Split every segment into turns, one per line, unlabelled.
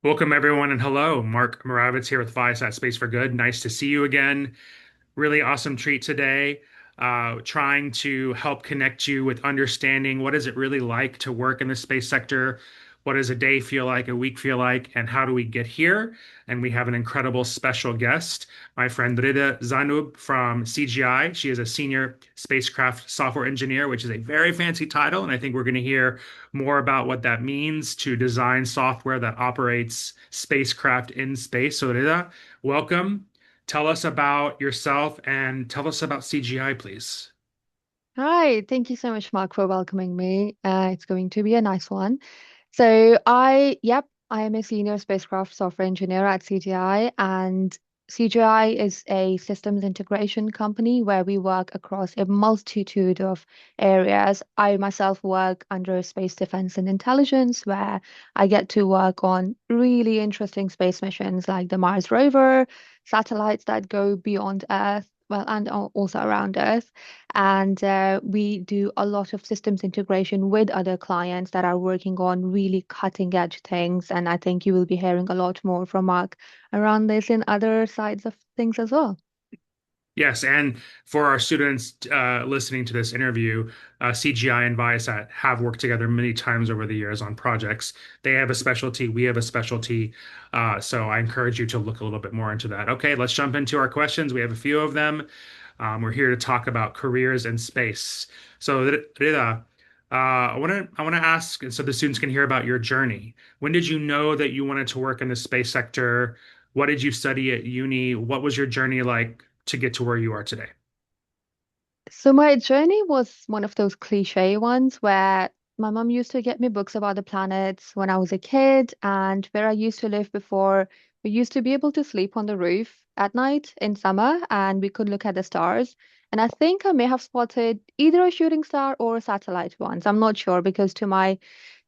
Welcome, everyone, and hello. Mark Moravitz here with Viasat Space for Good. Nice to see you again. Really awesome treat today. Trying to help connect you with understanding what is it really like to work in the space sector? What does a day feel like, a week feel like, and how do we get here? And we have an incredible special guest, my friend Rida Zainab from CGI. She is a senior spacecraft software engineer, which is a very fancy title. And I think we're going to hear more about what that means to design software that operates spacecraft in space. So, Rida, welcome. Tell us about yourself and tell us about CGI, please.
Hi, thank you so much, Mark, for welcoming me. It's going to be a nice one. I am a senior spacecraft software engineer at CGI, and CGI is a systems integration company where we work across a multitude of areas. I myself work under space defense and intelligence, where I get to work on really interesting space missions like the Mars rover, satellites that go beyond Earth, well, and also around Earth. And we do a lot of systems integration with other clients that are working on really cutting edge things. And I think you will be hearing a lot more from Mark around this in other sides of things as well.
Yes, and for our students listening to this interview, CGI and Viasat have worked together many times over the years on projects. They have a specialty, we have a specialty. So I encourage you to look a little bit more into that. Okay, let's jump into our questions. We have a few of them. We're here to talk about careers in space. So, Rida, I want to ask, so the students can hear about your journey. When did you know that you wanted to work in the space sector? What did you study at uni? What was your journey like to get to where you are today?
So my journey was one of those cliche ones where my mom used to get me books about the planets when I was a kid, and where I used to live before, we used to be able to sleep on the roof at night in summer and we could look at the stars. And I think I may have spotted either a shooting star or a satellite once. I'm not sure because to my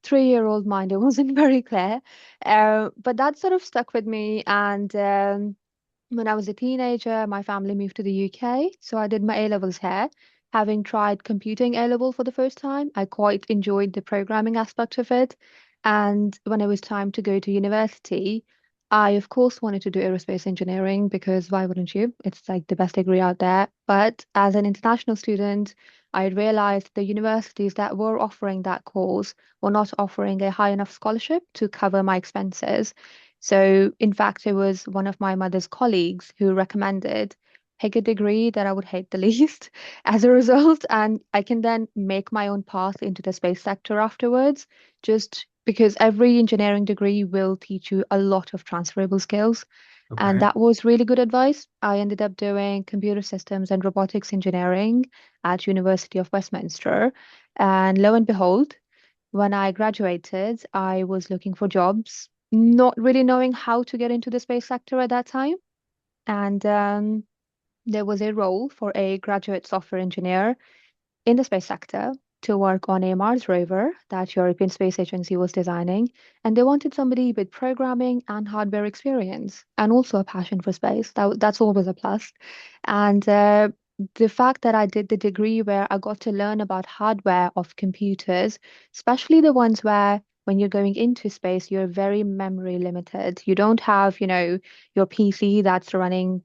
3-year-old mind it wasn't very clear. But that sort of stuck with me and when I was a teenager, my family moved to the UK, so I did my A levels here. Having tried computing A level for the first time, I quite enjoyed the programming aspect of it. And when it was time to go to university, I, of course, wanted to do aerospace engineering because why wouldn't you? It's like the best degree out there. But as an international student, I realized the universities that were offering that course were not offering a high enough scholarship to cover my expenses. So, in fact, it was one of my mother's colleagues who recommended pick a degree that I would hate the least as a result, and I can then make my own path into the space sector afterwards, just because every engineering degree will teach you a lot of transferable skills. And
Okay.
that was really good advice. I ended up doing computer systems and robotics engineering at University of Westminster. And lo and behold, when I graduated, I was looking for jobs, not really knowing how to get into the space sector at that time. And there was a role for a graduate software engineer in the space sector to work on a Mars rover that European Space Agency was designing. And they wanted somebody with programming and hardware experience and also a passion for space. That's always a plus. And the fact that I did the degree where I got to learn about hardware of computers, especially the ones where when you're going into space, you're very memory limited. You don't have, your PC that's running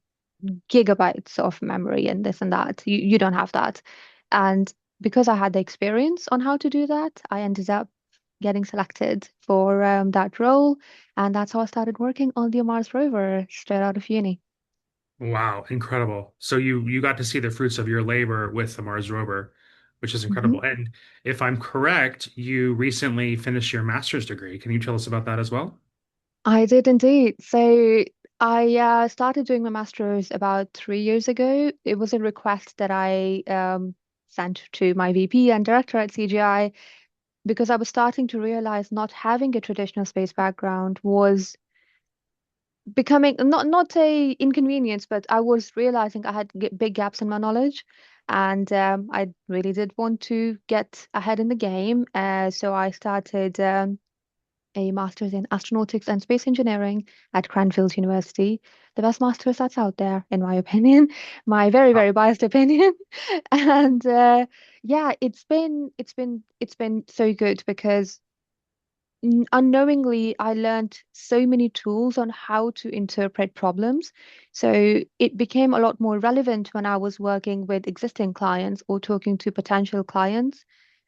gigabytes of memory and this and that. You don't have that. And because I had the experience on how to do that, I ended up getting selected for that role. And that's how I started working on the Mars rover straight out of uni.
Wow, incredible. So you got to see the fruits of your labor with the Mars rover, which is
Mhm.
incredible. And if I'm correct, you recently finished your master's degree. Can you tell us about that as well?
I did indeed. So I started doing my master's about 3 years ago. It was a request that I sent to my VP and director at CGI because I was starting to realize not having a traditional space background was becoming not a inconvenience, but I was realizing I had big gaps in my knowledge, and I really did want to get ahead in the game. So I started a master's in astronautics and space engineering at Cranfield University, the best master's that's out there, in my opinion, my very,
Wow.
very biased opinion. And yeah, it's been so good because unknowingly, I learned so many tools on how to interpret problems. So it became a lot more relevant when I was working with existing clients or talking to potential clients,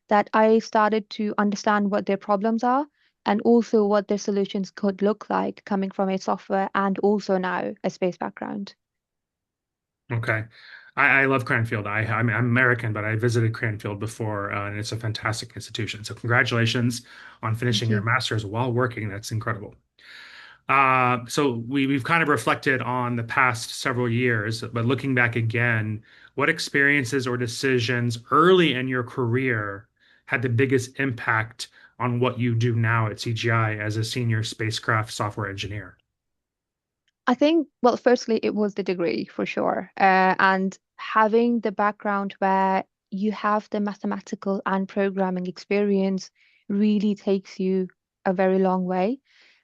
that I started to understand what their problems are and also what their solutions could look like coming from a software and also now a space background.
Okay. I love Cranfield. I'm American, but I visited Cranfield before, and it's a fantastic institution. So congratulations on
Thank
finishing your
you.
master's while working. That's incredible. So we've kind of reflected on the past several years, but looking back again, what experiences or decisions early in your career had the biggest impact on what you do now at CGI as a senior spacecraft software engineer?
I think, well, firstly, it was the degree for sure. And having the background where you have the mathematical and programming experience really takes you a very long way.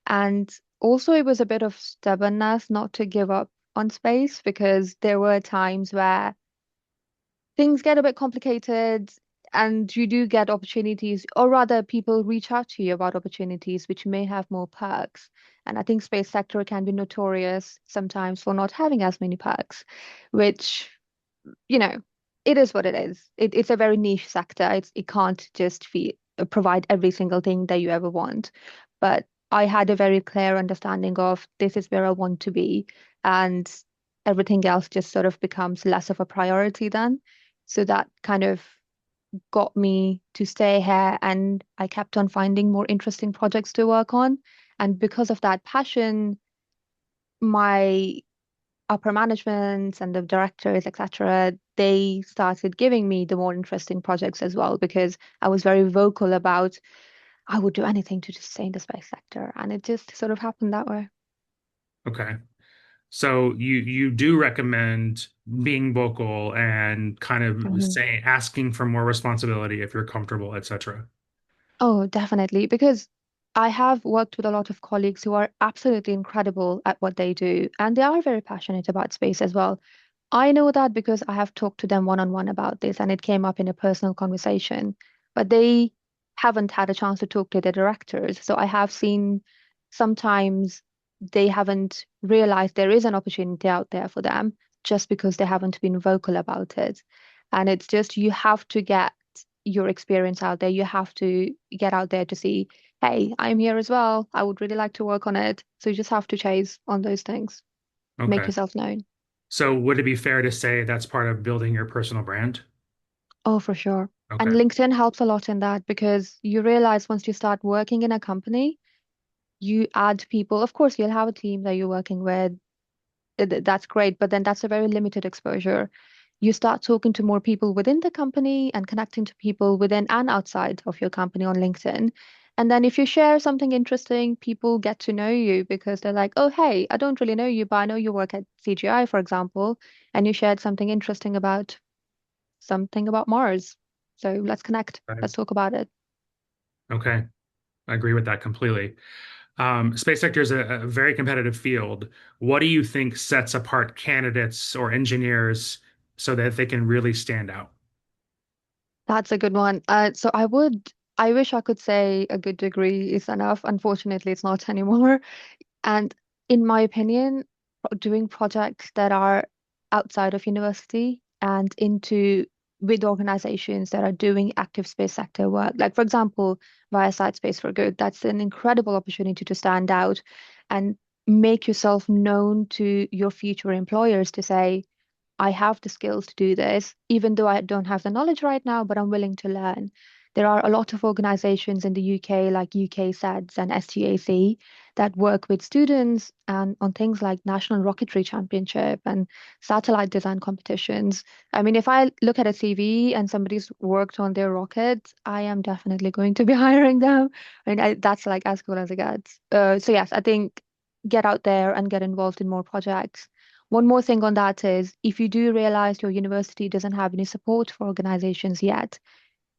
And also, it was a bit of stubbornness not to give up on space because there were times where things get a bit complicated and you do get opportunities, or rather, people reach out to you about opportunities which may have more perks. And I think space sector can be notorious sometimes for not having as many perks, which, you know, it is what it is. It's a very niche sector. It can't just provide every single thing that you ever want. But I had a very clear understanding of this is where I want to be, and everything else just sort of becomes less of a priority then. So that kind of got me to stay here, and I kept on finding more interesting projects to work on. And because of that passion, my upper management and the directors, etc., they started giving me the more interesting projects as well because I was very vocal about I would do anything to just stay in the space sector. And it just sort of happened that way.
Okay. So you do recommend being vocal and kind of
Mhm.
saying asking for more responsibility if you're comfortable, etc.
Oh, definitely. Because I have worked with a lot of colleagues who are absolutely incredible at what they do, and they are very passionate about space as well. I know that because I have talked to them one on one about this, and it came up in a personal conversation, but they haven't had a chance to talk to their directors. So I have seen sometimes they haven't realized there is an opportunity out there for them just because they haven't been vocal about it. And it's just you have to get your experience out there. You have to get out there to see, hey, I'm here as well. I would really like to work on it. So you just have to chase on those things, make
Okay.
yourself known.
So would it be fair to say that's part of building your personal brand?
Oh, for sure. And
Okay.
LinkedIn helps a lot in that because you realize once you start working in a company, you add people. Of course, you'll have a team that you're working with. That's great, but then that's a very limited exposure. You start talking to more people within the company and connecting to people within and outside of your company on LinkedIn. And then if you share something interesting, people get to know you because they're like, oh, hey, I don't really know you, but I know you work at CGI, for example, and you shared something about Mars. So let's connect.
Right.
Let's talk about it.
Okay. I agree with that completely. Space sector is a very competitive field. What do you think sets apart candidates or engineers so that they can really stand out?
That's a good one. I wish I could say a good degree is enough. Unfortunately, it's not anymore. And in my opinion, doing projects that are outside of university and into with organizations that are doing active space sector work, like for example, via Site Space for Good, that's an incredible opportunity to stand out and make yourself known to your future employers to say, I have the skills to do this, even though I don't have the knowledge right now, but I'm willing to learn. There are a lot of organizations in the UK, like UK SEDS and STAC, that work with students and on things like National Rocketry Championship and satellite design competitions. I mean, if I look at a CV and somebody's worked on their rocket, I am definitely going to be hiring them. That's like as cool as it gets. So yes, I think get out there and get involved in more projects. One more thing on that is if you do realize your university doesn't have any support for organizations yet,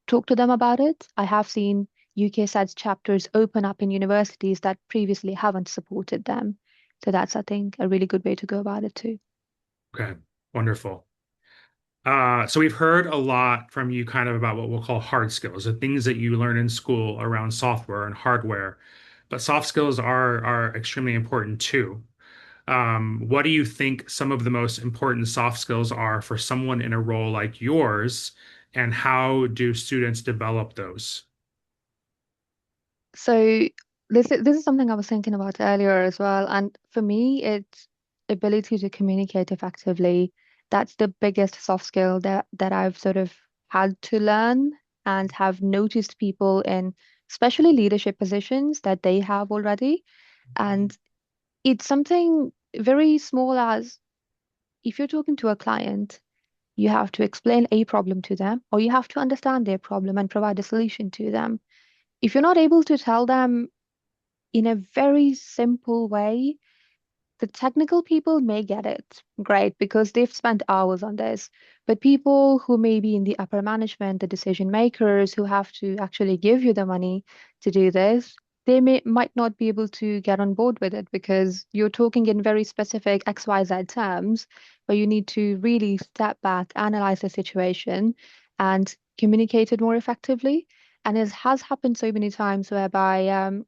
talk to them about it. I have seen UK SEDS chapters open up in universities that previously haven't supported them. So that's, I think, a really good way to go about it too.
Okay. Wonderful. So we've heard a lot from you kind of about what we'll call hard skills, the things that you learn in school around software and hardware. But soft skills are extremely important too. What do you think some of the most important soft skills are for someone in a role like yours, and how do students develop those?
So this is something I was thinking about earlier as well. And for me, it's ability to communicate effectively. That's the biggest soft skill that I've sort of had to learn and have noticed people in, especially leadership positions, that they have already. And it's something very small as if you're talking to a client, you have to explain a problem to them, or you have to understand their problem and provide a solution to them. If you're not able to tell them in a very simple way, the technical people may get it, great, because they've spent hours on this. But people who may be in the upper management, the decision makers who have to actually give you the money to do this, they might not be able to get on board with it because you're talking in very specific XYZ terms, but you need to really step back, analyze the situation, and communicate it more effectively. And it has happened so many times whereby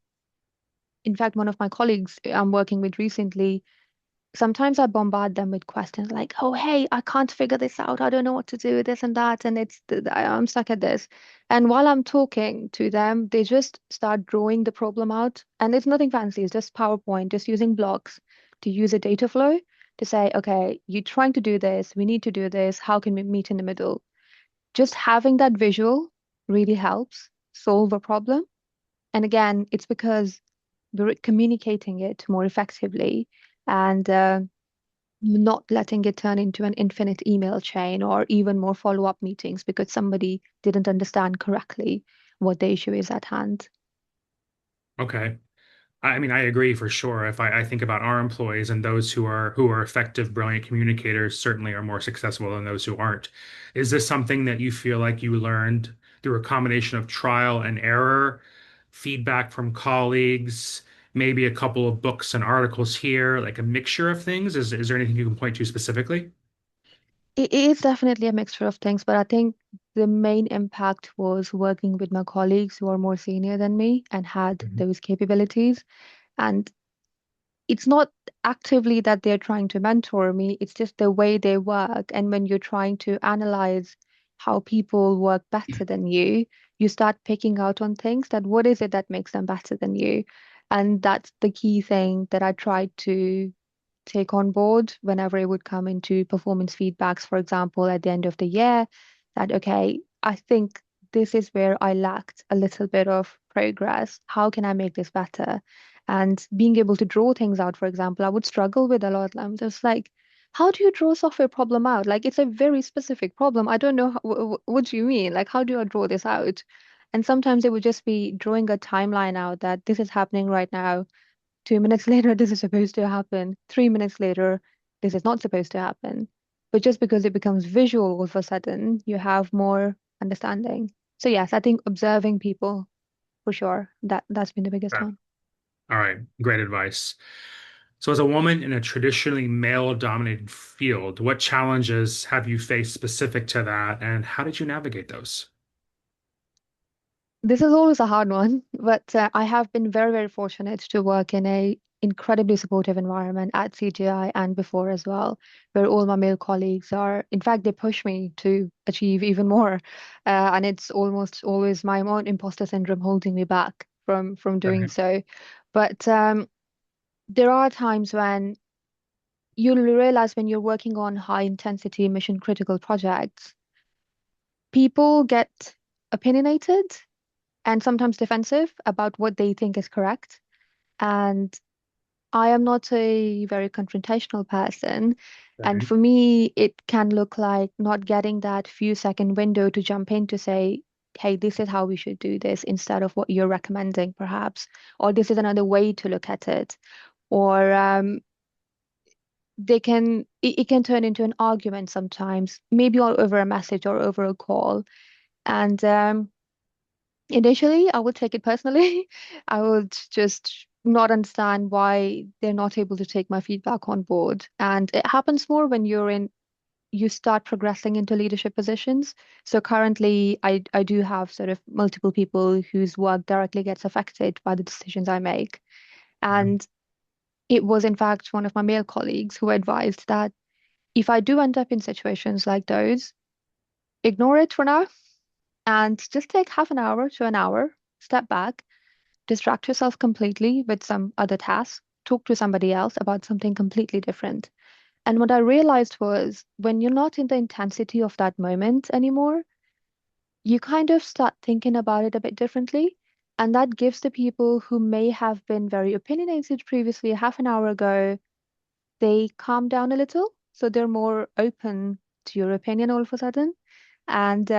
in fact, one of my colleagues I'm working with recently, sometimes I bombard them with questions like, "Oh, hey, I can't figure this out. I don't know what to do with this and that, and I'm stuck at this." And while I'm talking to them, they just start drawing the problem out, and it's nothing fancy. It's just PowerPoint, just using blocks to use a data flow to say, "Okay, you're trying to do this. We need to do this. How can we meet in the middle?" Just having that visual really helps solve a problem. And again, it's because we're communicating it more effectively and not letting it turn into an infinite email chain or even more follow-up meetings because somebody didn't understand correctly what the issue is at hand.
Okay. I mean, I agree for sure. If I think about our employees and those who are effective, brilliant communicators certainly are more successful than those who aren't. Is this something that you feel like you learned through a combination of trial and error, feedback from colleagues, maybe a couple of books and articles here, like a mixture of things? Is there anything you can point to specifically?
It is definitely a mixture of things, but I think the main impact was working with my colleagues who are more senior than me and had
Mhm.
those capabilities. And it's not actively that they're trying to mentor me, it's just the way they work. And when you're trying to analyze how people work better than you start picking out on things that what is it that makes them better than you? And that's the key thing that I tried to take on board whenever it would come into performance feedbacks, for example, at the end of the year, that, okay, I think this is where I lacked a little bit of progress. How can I make this better? And being able to draw things out, for example, I would struggle with a lot. I'm just like, how do you draw a software problem out? Like, it's a very specific problem. I don't know what do you mean? Like, how do I draw this out? And sometimes it would just be drawing a timeline out that this is happening right now. 2 minutes later, this is supposed to happen. 3 minutes later, this is not supposed to happen. But just because it becomes visual all of a sudden, you have more understanding. So yes, I think observing people for sure. That's been the biggest
Okay.
one.
All right, great advice. So, as a woman in a traditionally male-dominated field, what challenges have you faced specific to that, and how did you navigate those?
This is always a hard one, but I have been very, very fortunate to work in a incredibly supportive environment at CGI and before as well, where all my male colleagues are, in fact, they push me to achieve even more. And it's almost always my own imposter syndrome holding me back from doing
Right.
so. But there are times when you'll realize when you're working on high intensity mission critical projects, people get opinionated and sometimes defensive about what they think is correct. And I am not a very confrontational person. And
Right.
for me, it can look like not getting that few second window to jump in to say, hey, this is how we should do this instead of what you're recommending, perhaps, or this is another way to look at it. Or it can turn into an argument sometimes, maybe over a message or over a call. And initially, I would take it personally. I would just not understand why they're not able to take my feedback on board. And it happens more when you're in you start progressing into leadership positions. So currently, I do have sort of multiple people whose work directly gets affected by the decisions I make. And it was, in fact, one of my male colleagues who advised that if I do end up in situations like those, ignore it for now and just take half an hour to an hour, step back, distract yourself completely with some other task, talk to somebody else about something completely different. And what I realized was when you're not in the intensity of that moment anymore, you kind of start thinking about it a bit differently. And that gives the people who may have been very opinionated previously, half an hour ago, they calm down a little. So they're more open to your opinion all of a sudden. And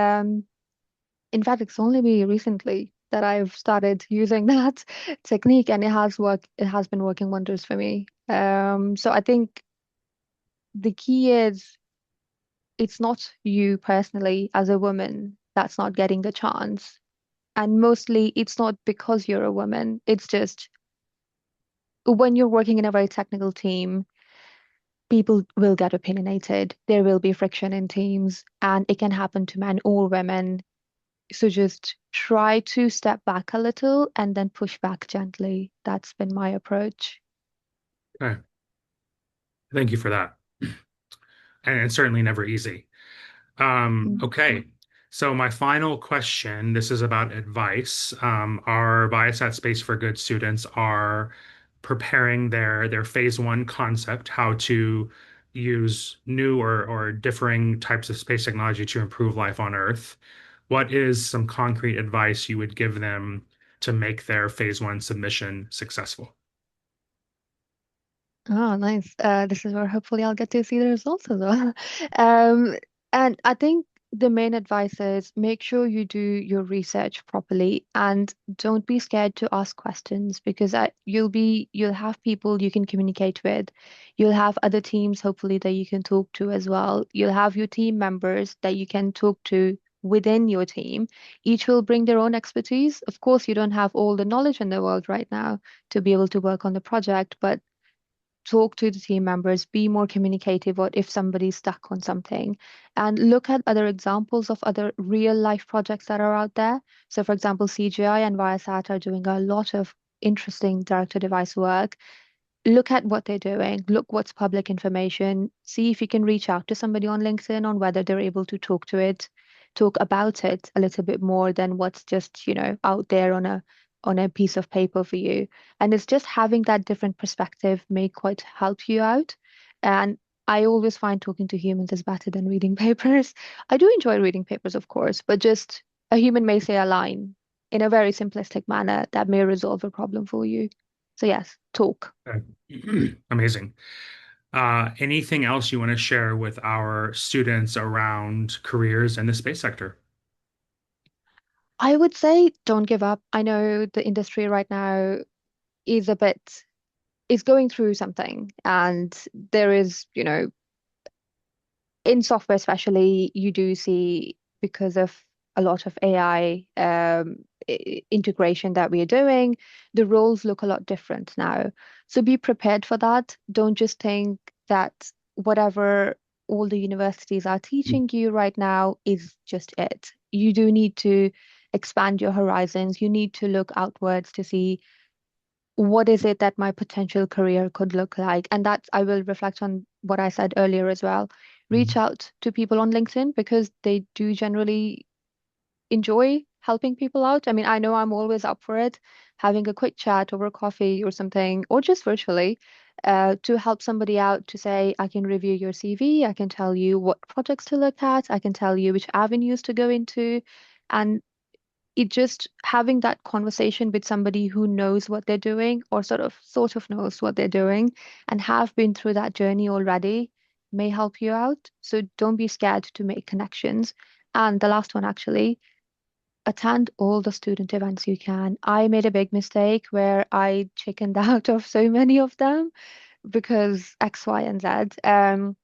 in fact, it's only me recently that I've started using that technique, and it has been working wonders for me. So I think the key is it's not you personally as a woman that's not getting the chance. And mostly it's not because you're a woman. It's just when you're working in a very technical team, people will get opinionated. There will be friction in teams, and it can happen to men or women. So just try to step back a little and then push back gently. That's been my approach.
Okay. Thank you for that. And it's certainly never easy.
Mm.
Okay. So my final question, this is about advice. Our Biosat Space for Good students are preparing their phase one concept, how to use new or differing types of space technology to improve life on Earth. What is some concrete advice you would give them to make their phase one submission successful?
Oh, nice. This is where hopefully I'll get to see the results as well. Um, and I think the main advice is make sure you do your research properly and don't be scared to ask questions because you'll have people you can communicate with. You'll have other teams hopefully that you can talk to as well. You'll have your team members that you can talk to within your team. Each will bring their own expertise. Of course, you don't have all the knowledge in the world right now to be able to work on the project, but talk to the team members, be more communicative or if somebody's stuck on something, and look at other examples of other real life projects that are out there. So, for example, CGI and Viasat are doing a lot of interesting direct to device work. Look at what they're doing, look what's public information, see if you can reach out to somebody on LinkedIn on whether they're able to talk about it a little bit more than what's just, out there on a piece of paper for you. And it's just having that different perspective may quite help you out. And I always find talking to humans is better than reading papers. I do enjoy reading papers, of course, but just a human may say a line in a very simplistic manner that may resolve a problem for you. So yes, talk.
Okay. Amazing. Anything else you want to share with our students around careers in the space sector?
I would say don't give up. I know the industry right now is a bit is going through something and there is, in software especially, you do see because of a lot of AI integration that we are doing, the roles look a lot different now. So be prepared for that. Don't just think that whatever all the universities are teaching you right now is just it. You do need to expand your horizons. You need to look outwards to see what is it that my potential career could look like. And that I will reflect on what I said earlier as well. Reach out to people on LinkedIn because they do generally enjoy helping people out. I mean, I know I'm always up for it, having a quick chat over coffee or something, or just virtually, to help somebody out to say, I can review your CV, I can tell you what projects to look at, I can tell you which avenues to go into. And it just having that conversation with somebody who knows what they're doing or sort of knows what they're doing and have been through that journey already may help you out. So don't be scared to make connections. And the last one actually, attend all the student events you can. I made a big mistake where I chickened out of so many of them because X, Y, and Z. And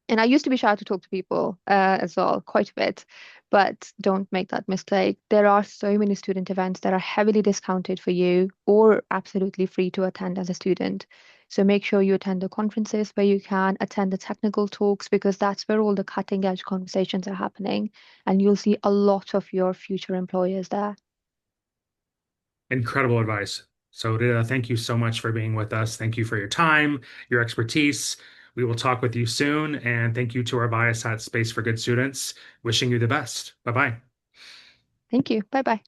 I used to be shy to talk to people as well, quite a bit. But don't make that mistake. There are so many student events that are heavily discounted for you or absolutely free to attend as a student. So make sure you attend the conferences where you can, attend the technical talks because that's where all the cutting edge conversations are happening. And you'll see a lot of your future employers there.
Incredible advice. So, Rita, thank you so much for being with us. Thank you for your time, your expertise. We will talk with you soon. And thank you to our Biosat Space for Good students. Wishing you the best. Bye bye.
Thank you. Bye bye.